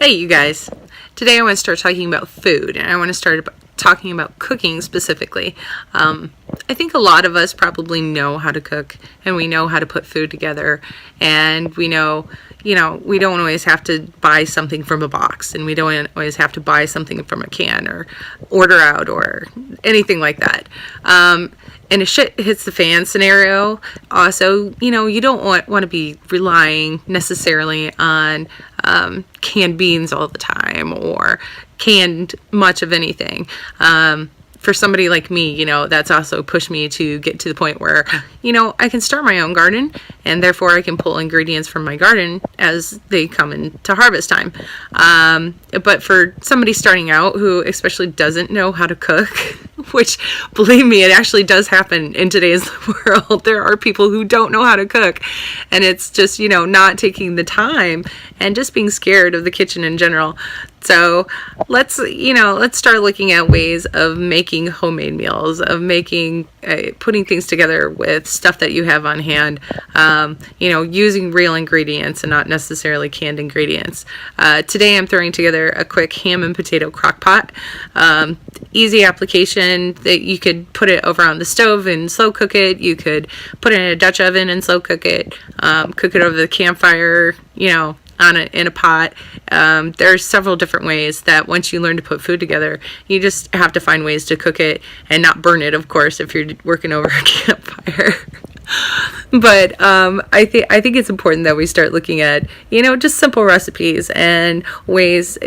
Hey, you guys. Today I want to start talking about food, and I want to start talking about cooking specifically. I think a lot of us probably know how to cook, and we know how to put food together, and we know, we don't always have to buy something from a box, and we don't always have to buy something from a can or order out or anything like that. In a shit hits the fan scenario, also, you don't want to be relying necessarily on canned beans all the time or canned much of anything. For somebody like me, that's also pushed me to get to the point where, I can start my own garden, and therefore I can pull ingredients from my garden as they come into harvest time. But for somebody starting out who especially doesn't know how to cook, which, believe me, it actually does happen in today's world. There are people who don't know how to cook, and it's just, not taking the time and just being scared of the kitchen in general. So let's start looking at ways of making homemade meals, of putting things together with stuff that you have on hand, using real ingredients and not necessarily canned ingredients. Today I'm throwing together a quick ham and potato crock pot. Easy application that you could put it over on the stove and slow cook it. You could put it in a Dutch oven and slow cook it, cook it over the campfire, in a pot. There's several different ways that once you learn to put food together, you just have to find ways to cook it and not burn it, of course, if you're working over a campfire. But I think it's important that we start looking at, just simple recipes and ways,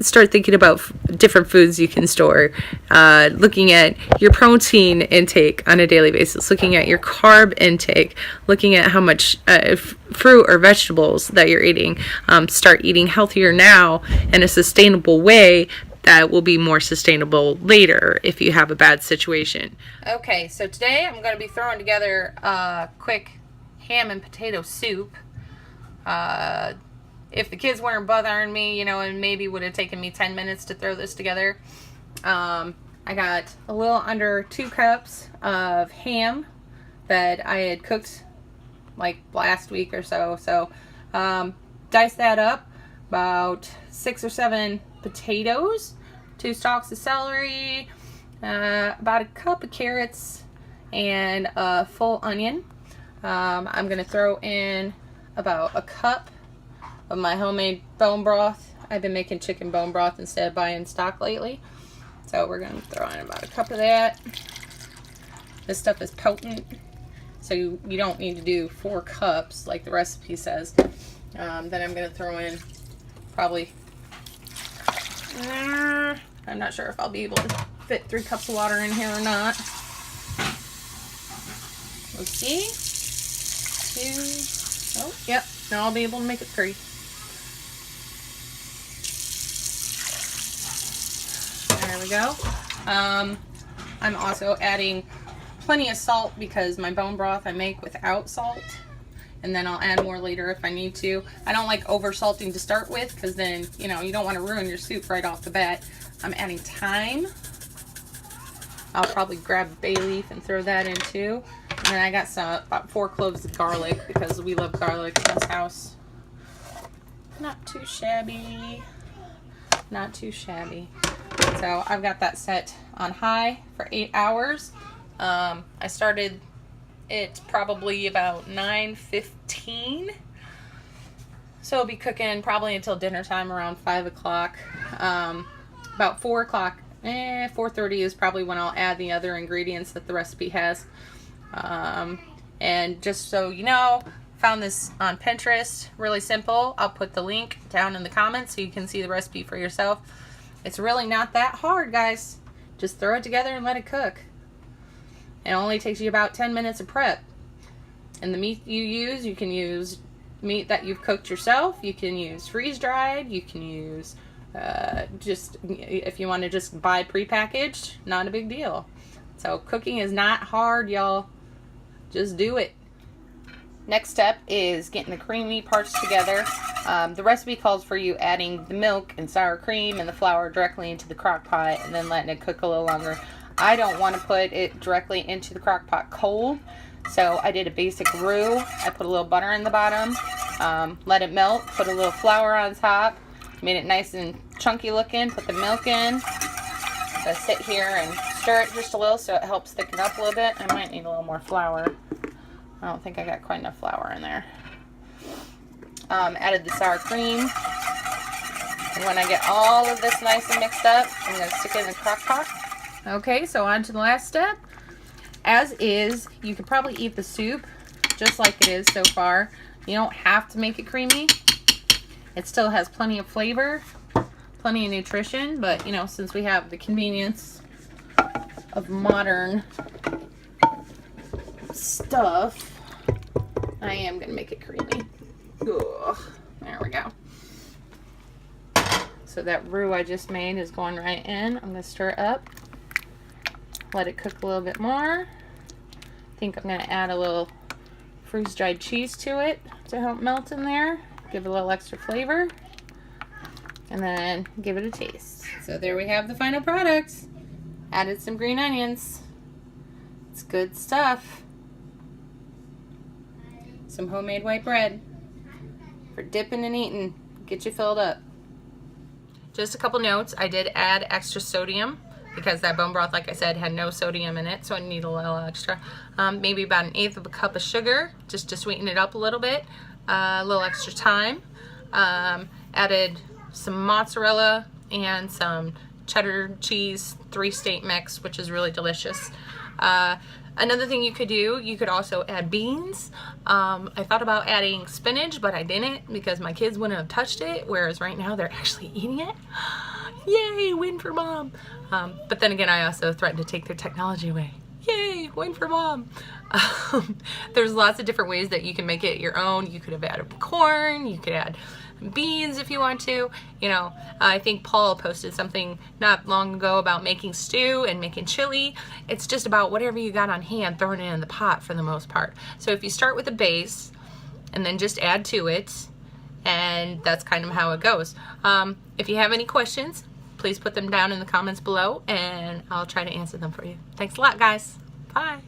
start thinking about different foods you can store, looking at your protein intake on a daily basis, looking at your carb intake, looking at how much fruit or vegetables that you're eating. Start eating healthier now in a sustainable way that will be more sustainable later if you have a bad situation. Okay, so today I'm going to be throwing together a quick ham and potato soup. If the kids weren't bothering me, and maybe would have taken me 10 minutes to throw this together. I got a little under 2 cups of ham that I had cooked like last week or so. So dice that up. About 6 or 7 potatoes, 2 stalks of celery, about a cup of carrots, and a full onion. I'm going to throw in about a cup of my homemade bone broth. I've been making chicken bone broth instead of buying stock lately. So we're going to throw in about a cup of that. This stuff is potent, so you don't need to do 4 cups like the recipe says. Then I'm going to throw in probably, I'm not sure if I'll be able to fit 3 cups of water in here or not. Let's see. 2, oh, yep, now I'll be able to make it 3. There we go. I'm also adding plenty of salt because my bone broth I make without salt. And then I'll add more later if I need to. I don't like over salting to start with because then, you don't want to ruin your soup right off the bat. I'm adding thyme. I'll probably grab a bay leaf and throw that in too. And then I got about 4 cloves of garlic because we love garlic in this house. Not too shabby. Not too shabby. So I've got that set on high for 8 hours. I started it's probably about 9:15, so it'll be cooking probably until dinner time around 5 o'clock. About 4 o'clock, 4:30 is probably when I'll add the other ingredients that the recipe has. And just so you know, found this on Pinterest, really simple. I'll put the link down in the comments so you can see the recipe for yourself. It's really not that hard, guys. Just throw it together and let it cook. It only takes you about 10 minutes of prep. And the meat you can use meat that you've cooked yourself. You can use freeze-dried. You can use just, if you want to just buy prepackaged, not a big deal. So cooking is not hard, y'all. Just do it. Next step is getting the creamy parts together. The recipe calls for you adding the milk and sour cream and the flour directly into the crock pot and then letting it cook a little longer. I don't want to put it directly into the crock pot cold, so I did a basic roux. I put a little butter in the bottom, let it melt, put a little flour on top, Made it nice and chunky looking. Put the milk in. Gonna sit here and stir it just a little so it helps thicken up a little bit. I might need a little more flour. I don't think I got quite enough flour in there. Added the sour cream. And when I get all of this nice and mixed up, I'm going to stick it in the crock pot. Okay, so on to the last step. As is, you could probably eat the soup just like it is so far. You don't have to make it creamy. It still has plenty of flavor, plenty of nutrition, but you know, since we have the convenience of modern stuff, I am going to make it creamy. Ugh, there we go. So that roux I just made is going right in. I'm going to stir it up. Let it cook a little bit more. I think I'm going to add a little freeze-dried cheese to it to help melt in there. Give it a little extra flavor. And then give it a taste. So there we have the final product. Added some green onions. It's good stuff. Some homemade white bread for dipping and eating. Get you filled up. Just a couple notes. I did add extra sodium because that bone broth, like I said, had no sodium in it, so I need a little extra. Maybe about 1/8 of a cup of sugar, just to sweeten it up a little bit. A little extra thyme. Added some mozzarella and some cheddar cheese 3-state mix, which is really delicious. Another thing you could do, you could also add beans. I thought about adding spinach, but I didn't because my kids wouldn't have touched it, whereas right now they're actually eating it. Yay, win for mom. But then again, I also threatened to take their technology away. Yay, win for mom. There's lots of different ways that you can make it your own. You could have added corn, you could add beans if you want to. You know, I think Paul posted something not long ago about making stew and making chili. It's just about whatever you got on hand, throwing it in the pot for the most part. So if you start with a base and then just add to it, and that's kind of how it goes. If you have any questions, please put them down in the comments below and I'll try to answer them for you. Thanks a lot, guys. Bye.